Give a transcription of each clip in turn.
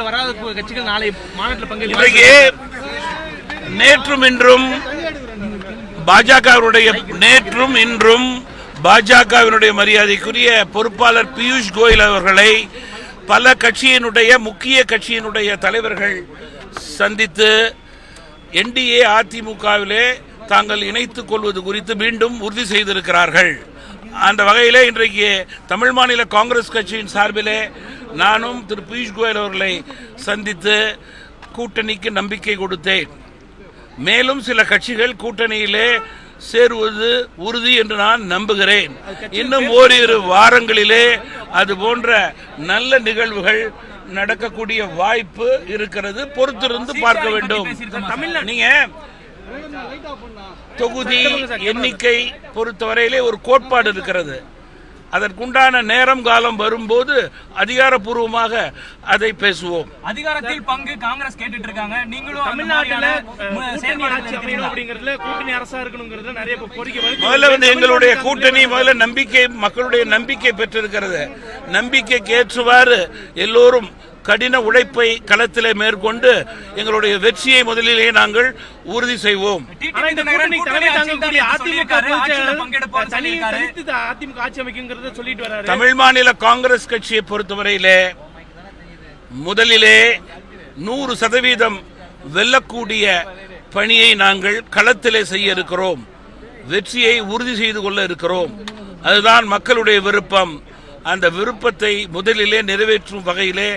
கூட்டணியில் வராத கட்சிகள் நாளை மாநாட்டில் பங்கேற்க நேற்றும் இன்றும் நேற்றும் இன்றும் பாஜகவினுடைய மரியாதைக்குரிய பொறுப்பாளர் பியூஷ் கோயல் அவர்களை பல கட்சியினுடைய முக்கிய கட்சியினுடைய தலைவர்கள் சந்தித்து என்டிஏ அதிமுகவிலே தாங்கள் இணைத்துக் கொள்வது குறித்து மீண்டும் உறுதி செய்திருக்கிறார்கள். அந்த வகையிலே இன்றைக்கு தமிழ் மாநில காங்கிரஸ் கட்சியின் சார்பிலே நானும் திரு பியூஷ் கோயல் அவர்களை சந்தித்து கூட்டணிக்கு நம்பிக்கை கொடுத்தேன். மேலும் சில கட்சிகள் கூட்டணியிலே சேருவது உறுதி என்று நான் நம்புகிறேன். இன்னும் ஓரிரு வாரங்களிலே அது போன்ற நல்ல நிகழ்வுகள் நடக்கக்கூடிய வாய்ப்பு இருக்கிறது. பொறுத்திருந்து பார்க்க வேண்டும். நீங்க தொகுதி எண்ணிக்கை பொறுத்தவரையிலே ஒரு கோட்பாடு இருக்கிறது. அதற்குண்டான நேரம் காலம் வரும்போது அதிகாரப்பூர்வமாக அதை பேசுவோம். அதிகாரத்தில் பங்கு காங்கிரஸ் கேட்டுட்டு இருக்காங்க. நீங்களும் முதல்ல எங்களுடைய கூட்டணி முதல்ல நம்பிக்கை, மக்களுடைய நம்பிக்கை பெற்றிருக்கிறது. நம்பிக்கைக்கு ஏற்றுவாறு எல்லோரும் கடின உழைப்பை களத்திலே மேற்கொண்டு எங்களுடைய வெற்றியை முதலிலே நாங்கள் உறுதி செய்வோம். தமிழ் மாநில காங்கிரஸ் கட்சியை பொறுத்தவரையிலே முதலிலே 100% வெல்லக்கூடிய பணியை நாங்கள் களத்திலே செய்ய இருக்கிறோம். வெற்றியை உறுதி செய்து கொள்ள இருக்கிறோம். அதுதான் மக்களுடைய விருப்பம். அந்த விருப்பத்தை முதலிலே நிறைவேற்றும் வகையிலே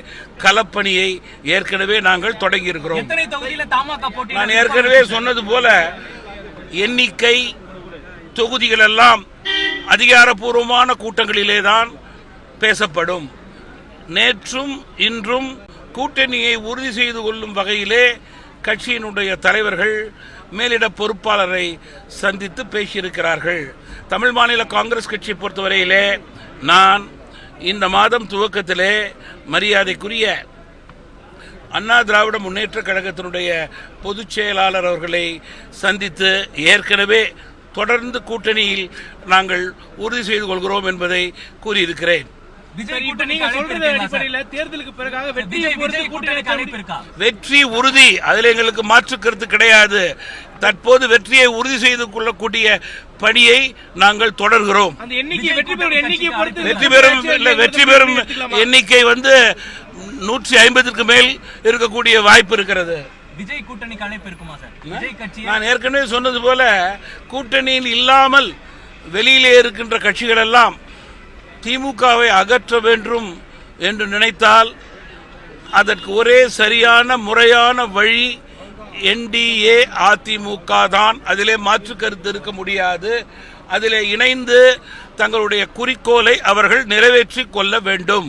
களப்பணியை ஏற்கனவே நாங்கள் தொடங்கி இருக்கிறோம். நான் ஏற்கனவே சொன்னது போல எண்ணிக்கை தொகுதிகள் எல்லாம் அதிகாரப்பூர்வமான கூட்டங்களிலே தான் பேசப்படும். நேற்றும் இன்றும் கூட்டணியை உறுதி செய்து கொள்ளும் வகையிலே கட்சியினுடைய தலைவர்கள் மேலிட பொறுப்பாளரை சந்தித்து பேசியிருக்கிறார்கள். தமிழ் மாநில காங்கிரஸ் கட்சியை பொறுத்தவரையிலே நான் இந்த மாதம் துவக்கத்திலே மரியாதைக்குரிய அண்ணா திராவிட முன்னேற்ற கழகத்தினுடைய பொதுச் செயலாளர் அவர்களை சந்தித்து ஏற்கனவே தொடர்ந்து கூட்டணியில் நாங்கள் உறுதி செய்து கொள்கிறோம் என்பதை கூறியிருக்கிறேன். வெற்றி உறுதி, அதில் எங்களுக்கு மாற்று கருத்து கிடையாது. தற்போது வெற்றியை உறுதி செய்து கொள்ளக்கூடிய பணியை நாங்கள் தொடர்கிறோம். வெற்றி பெறும் எண்ணிக்கை 150க்கு மேல் இருக்கக்கூடிய வாய்ப்பு இருக்கிறது. விஜய் கூட்டணிக்கு அழைப்பு இருக்குமா சார்? விஜய் கட்சி நான் ஏற்கனவே சொன்னது போல கூட்டணியில் இல்லாமல் வெளியிலே இருக்கின்ற கட்சிகள் எல்லாம் திமுகவை அகற்ற வேண்டும் என்று நினைத்தால் அதற்கு ஒரே சரியான முறையான வழி என்டிஏ அதிமுக தான். அதிலே மாற்று கருத்து இருக்க முடியாது. அதிலே இணைந்து தங்களுடைய குறிக்கோளை அவர்கள் நிறைவேற்றிக் கொள்ள வேண்டும்.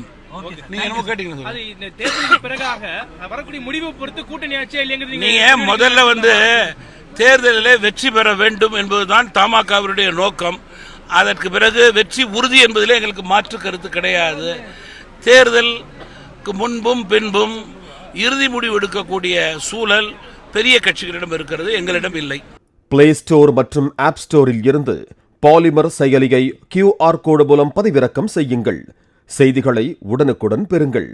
நீங்க முதல்ல தேர்தலில் வெற்றி பெற வேண்டும் என்பதுதான் தமாகவுடைய நோக்கம். அதற்கு பிறகு வெற்றி உறுதி என்பதிலே எங்களுக்கு மாற்று கருத்து கிடையாது. தேர்தலுக்கு முன்பும் பின்பும் இறுதி முடிவு எடுக்கக்கூடிய சூழல் பெரிய கட்சிகளிடம் இருக்கிறது, எங்களிடம் இல்லை. பிளே ஸ்டோர் மற்றும் ஆப் ஸ்டோரில் இருந்து பாலிமர் செயலியை QR கோடு மூலம் பதிவிறக்கம் செய்யுங்கள். செய்திகளை உடனுக்குடன் பெறுங்கள்.